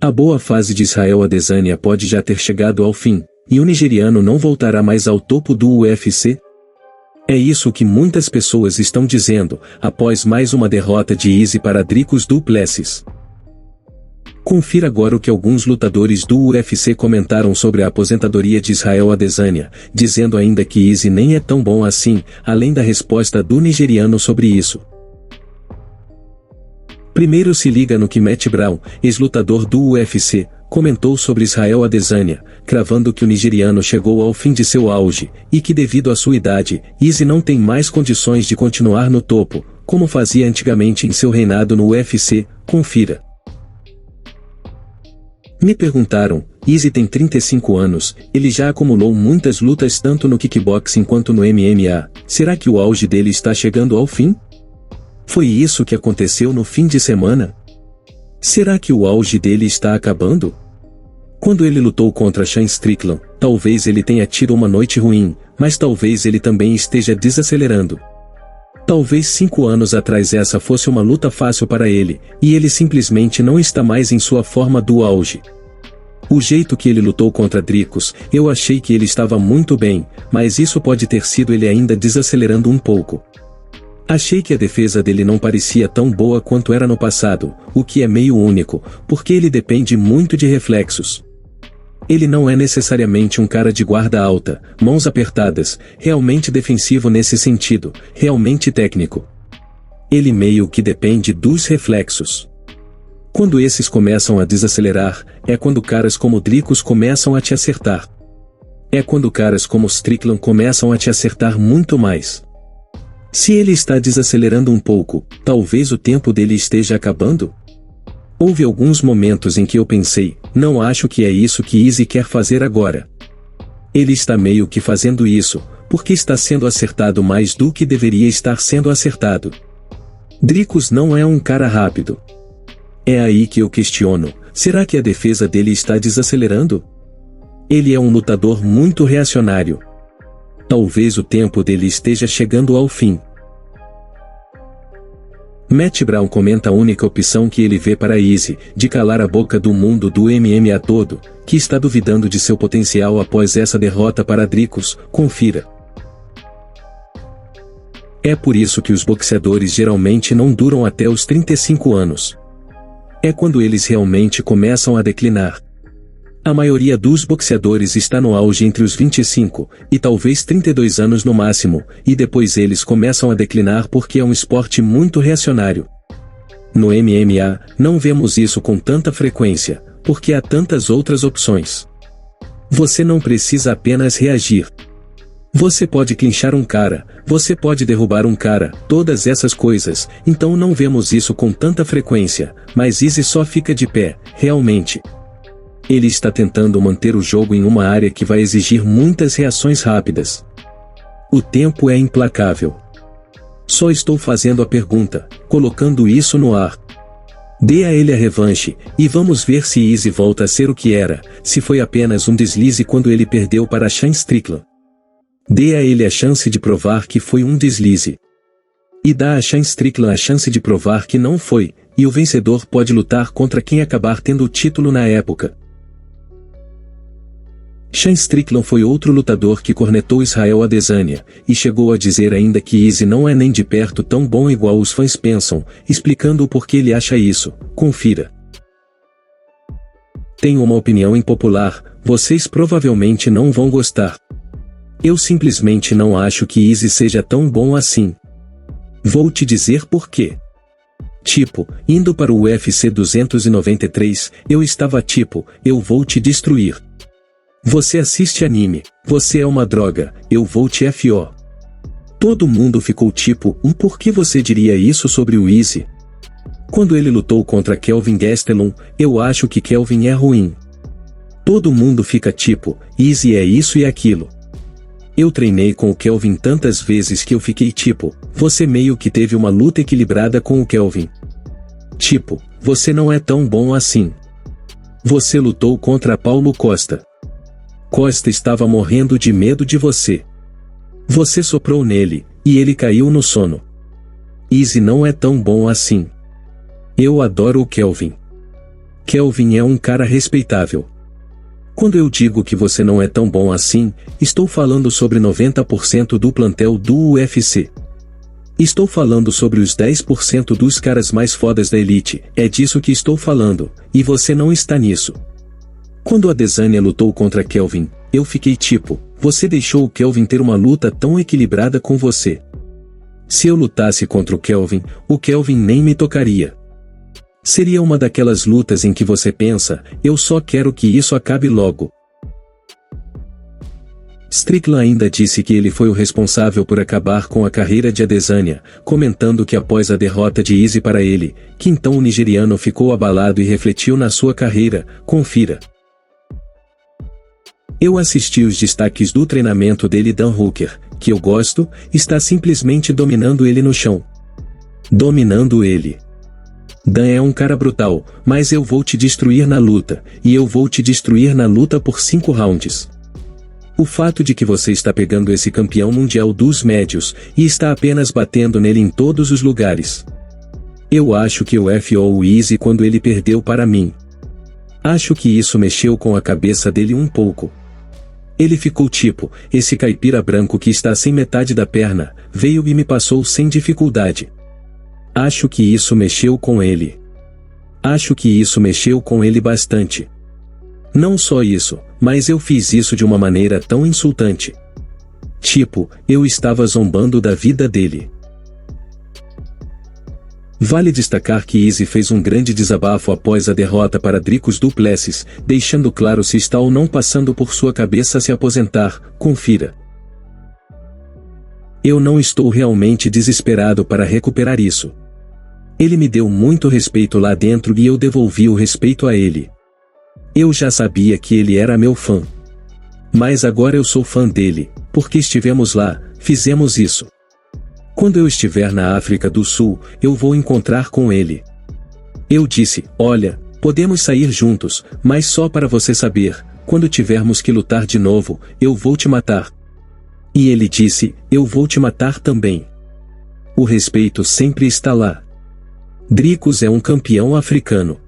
A boa fase de Israel Adesanya pode já ter chegado ao fim, e o nigeriano não voltará mais ao topo do UFC? É isso que muitas pessoas estão dizendo, após mais uma derrota de Izzy para Dricus du Plessis. Confira agora o que alguns lutadores do UFC comentaram sobre a aposentadoria de Israel Adesanya, dizendo ainda que Izzy nem é tão bom assim, além da resposta do nigeriano sobre isso. Primeiro se liga no que Matt Brown, ex-lutador do UFC, comentou sobre Israel Adesanya, cravando que o nigeriano chegou ao fim de seu auge, e que devido à sua idade, Izzy não tem mais condições de continuar no topo, como fazia antigamente em seu reinado no UFC, confira. Me perguntaram, Izzy tem 35 anos, ele já acumulou muitas lutas tanto no kickboxing quanto no MMA, será que o auge dele está chegando ao fim? Foi isso que aconteceu no fim de semana? Será que o auge dele está acabando? Quando ele lutou contra Sean Strickland, talvez ele tenha tido uma noite ruim, mas talvez ele também esteja desacelerando. Talvez 5 anos atrás essa fosse uma luta fácil para ele, e ele simplesmente não está mais em sua forma do auge. O jeito que ele lutou contra Dricus, eu achei que ele estava muito bem, mas isso pode ter sido ele ainda desacelerando um pouco. Achei que a defesa dele não parecia tão boa quanto era no passado, o que é meio único, porque ele depende muito de reflexos. Ele não é necessariamente um cara de guarda alta, mãos apertadas, realmente defensivo nesse sentido, realmente técnico. Ele meio que depende dos reflexos. Quando esses começam a desacelerar, é quando caras como Dricus começam a te acertar. É quando caras como Strickland começam a te acertar muito mais. Se ele está desacelerando um pouco, talvez o tempo dele esteja acabando? Houve alguns momentos em que eu pensei, não acho que é isso que Izzy quer fazer agora. Ele está meio que fazendo isso, porque está sendo acertado mais do que deveria estar sendo acertado. Dricus não é um cara rápido. É aí que eu questiono, será que a defesa dele está desacelerando? Ele é um lutador muito reacionário. Talvez o tempo dele esteja chegando ao fim. Matt Brown comenta a única opção que ele vê para Izzy, de calar a boca do mundo do MMA todo, que está duvidando de seu potencial após essa derrota para Dricus, confira. É por isso que os boxeadores geralmente não duram até os 35 anos. É quando eles realmente começam a declinar. A maioria dos boxeadores está no auge entre os 25, e talvez 32 anos no máximo, e depois eles começam a declinar porque é um esporte muito reacionário. No MMA, não vemos isso com tanta frequência, porque há tantas outras opções. Você não precisa apenas reagir. Você pode clinchar um cara, você pode derrubar um cara, todas essas coisas, então não vemos isso com tanta frequência, mas Izzy só fica de pé, realmente. Ele está tentando manter o jogo em uma área que vai exigir muitas reações rápidas. O tempo é implacável. Só estou fazendo a pergunta, colocando isso no ar. Dê a ele a revanche, e vamos ver se Izzy volta a ser o que era, se foi apenas um deslize quando ele perdeu para Sean Strickland. Dê a ele a chance de provar que foi um deslize. E dá a Sean Strickland a chance de provar que não foi, e o vencedor pode lutar contra quem acabar tendo o título na época. Sean Strickland foi outro lutador que cornetou Israel Adesanya, e chegou a dizer ainda que Izzy não é nem de perto tão bom igual os fãs pensam, explicando o porquê ele acha isso, confira. Tenho uma opinião impopular, vocês provavelmente não vão gostar. Eu simplesmente não acho que Izzy seja tão bom assim. Vou te dizer por quê. Tipo, indo para o UFC 293, eu estava tipo, eu vou te destruir. Você assiste anime, você é uma droga, eu vou te FO. Todo mundo ficou tipo, por que você diria isso sobre o Izzy? Quando ele lutou contra Kelvin Gastelum, eu acho que Kelvin é ruim. Todo mundo fica tipo, Izzy é isso e aquilo. Eu treinei com o Kelvin tantas vezes que eu fiquei tipo, você meio que teve uma luta equilibrada com o Kelvin. Tipo, você não é tão bom assim. Você lutou contra Paulo Costa. Costa estava morrendo de medo de você. Você soprou nele, e ele caiu no sono. Izzy não é tão bom assim. Eu adoro o Kelvin. Kelvin é um cara respeitável. Quando eu digo que você não é tão bom assim, estou falando sobre 90% do plantel do UFC. Estou falando sobre os 10% dos caras mais fodas da elite, é disso que estou falando, e você não está nisso. Quando a Adesanya lutou contra Kelvin, eu fiquei tipo, você deixou o Kelvin ter uma luta tão equilibrada com você. Se eu lutasse contra o Kelvin nem me tocaria. Seria uma daquelas lutas em que você pensa, eu só quero que isso acabe logo. Strickland ainda disse que ele foi o responsável por acabar com a carreira de Adesanya, comentando que após a derrota de Izzy para ele, que então o nigeriano ficou abalado e refletiu na sua carreira, confira. Eu assisti os destaques do treinamento dele. Dan Hooker, que eu gosto, está simplesmente dominando ele no chão. Dominando ele. Dan é um cara brutal, mas eu vou te destruir na luta, e eu vou te destruir na luta por 5 rounds. O fato de que você está pegando esse campeão mundial dos médios, e está apenas batendo nele em todos os lugares. Eu acho que o FO Easy quando ele perdeu para mim. Acho que isso mexeu com a cabeça dele um pouco. Ele ficou tipo, esse caipira branco que está sem metade da perna, veio e me passou sem dificuldade. Acho que isso mexeu com ele. Acho que isso mexeu com ele bastante. Não só isso, mas eu fiz isso de uma maneira tão insultante. Tipo, eu estava zombando da vida dele. Vale destacar que Izzy fez um grande desabafo após a derrota para Dricus du Plessis, deixando claro se está ou não passando por sua cabeça se aposentar, confira. Eu não estou realmente desesperado para recuperar isso. Ele me deu muito respeito lá dentro e eu devolvi o respeito a ele. Eu já sabia que ele era meu fã. Mas agora eu sou fã dele, porque estivemos lá, fizemos isso. Quando eu estiver na África do Sul, eu vou encontrar com ele. Eu disse, olha, podemos sair juntos, mas só para você saber, quando tivermos que lutar de novo, eu vou te matar. E ele disse, eu vou te matar também. O respeito sempre está lá. Dricus é um campeão africano.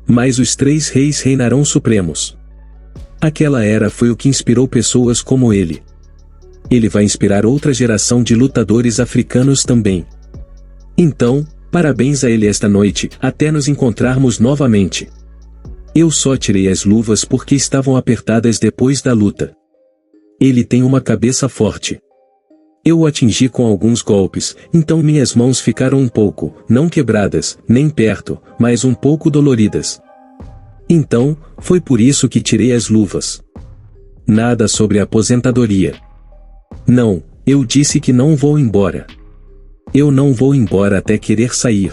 Mas os 3 reis reinarão supremos. Aquela era foi o que inspirou pessoas como ele. Ele vai inspirar outra geração de lutadores africanos também. Então, parabéns a ele esta noite, até nos encontrarmos novamente. Eu só tirei as luvas porque estavam apertadas depois da luta. Ele tem uma cabeça forte. Eu o atingi com alguns golpes, então minhas mãos ficaram um pouco, não quebradas, nem perto, mas um pouco doloridas. Então, foi por isso que tirei as luvas. Nada sobre a aposentadoria. Não, eu disse que não vou embora. Eu não vou embora até querer sair.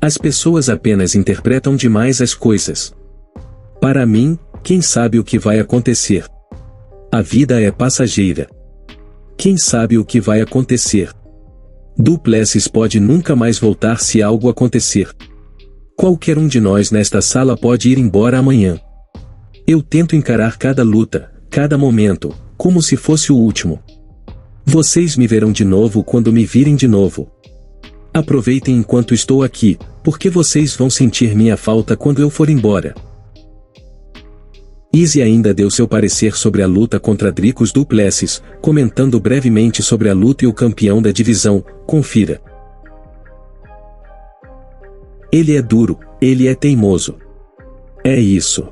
As pessoas apenas interpretam demais as coisas. Para mim, quem sabe o que vai acontecer? A vida é passageira. Quem sabe o que vai acontecer? Du Plessis pode nunca mais voltar se algo acontecer. Qualquer um de nós nesta sala pode ir embora amanhã. Eu tento encarar cada luta, cada momento, como se fosse o último. Vocês me verão de novo quando me virem de novo. Aproveitem enquanto estou aqui, porque vocês vão sentir minha falta quando eu for embora. Izzy ainda deu seu parecer sobre a luta contra Dricus du Plessis, comentando brevemente sobre a luta e o campeão da divisão, confira. Ele é duro, ele é teimoso. É isso.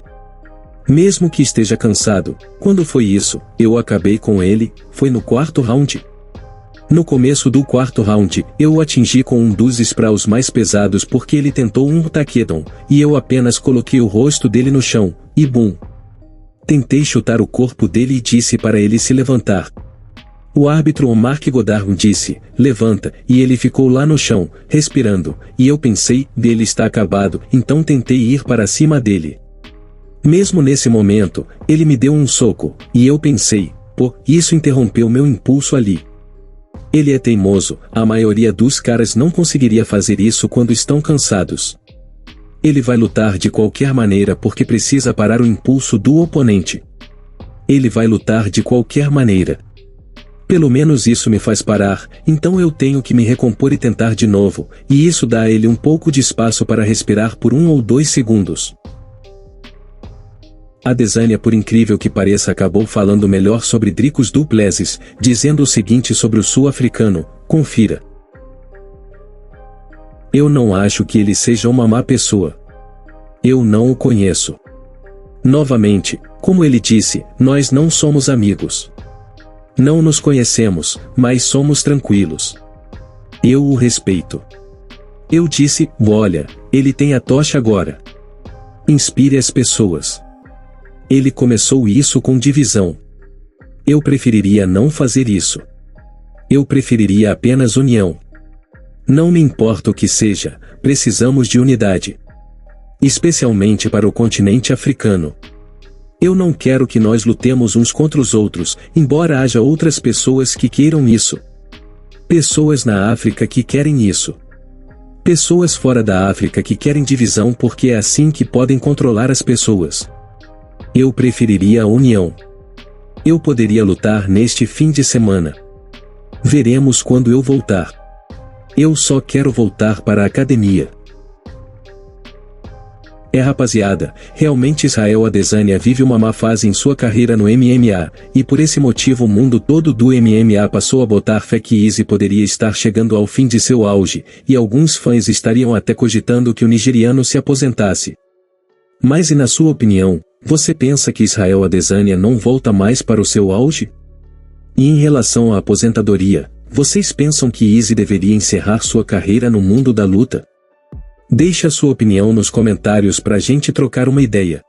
Mesmo que esteja cansado, quando foi isso, eu acabei com ele, foi no 4º round. No começo do 4º round, eu o atingi com um dos spraws mais pesados porque ele tentou um takedon, e eu apenas coloquei o rosto dele no chão, e bum. Tentei chutar o corpo dele e disse para ele se levantar. O árbitro Omar Godard disse, levanta, e ele ficou lá no chão, respirando, e eu pensei, ele está acabado, então tentei ir para cima dele. Mesmo nesse momento, ele me deu um soco, e eu pensei, pô, isso interrompeu meu impulso ali. Ele é teimoso, a maioria dos caras não conseguiria fazer isso quando estão cansados. Ele vai lutar de qualquer maneira porque precisa parar o impulso do oponente. Ele vai lutar de qualquer maneira. Pelo menos isso me faz parar, então eu tenho que me recompor e tentar de novo, e isso dá a ele um pouco de espaço para respirar por 1 ou 2 segundos. Adesanya, por incrível que pareça, acabou falando melhor sobre Dricus du Plessis, dizendo o seguinte sobre o sul-africano: confira. Eu não acho que ele seja uma má pessoa. Eu não o conheço. Novamente, como ele disse, nós não somos amigos. Não nos conhecemos, mas somos tranquilos. Eu o respeito. Eu disse, olha, ele tem a tocha agora. Inspire as pessoas. Ele começou isso com divisão. Eu preferiria não fazer isso. Eu preferiria apenas união. Não me importa o que seja, precisamos de unidade. Especialmente para o continente africano. Eu não quero que nós lutemos uns contra os outros, embora haja outras pessoas que queiram isso. Pessoas na África que querem isso. Pessoas fora da África que querem divisão porque é assim que podem controlar as pessoas. Eu preferiria a união. Eu poderia lutar neste fim de semana. Veremos quando eu voltar. Eu só quero voltar para a academia. Rapaziada, realmente Israel Adesanya vive uma má fase em sua carreira no MMA, e por esse motivo o mundo todo do MMA passou a botar fé que Izzy poderia estar chegando ao fim de seu auge, e alguns fãs estariam até cogitando que o nigeriano se aposentasse. Mas e na sua opinião, você pensa que Israel Adesanya não volta mais para o seu auge? E em relação à aposentadoria, vocês pensam que Izzy deveria encerrar sua carreira no mundo da luta? Deixe a sua opinião nos comentários pra gente trocar uma ideia.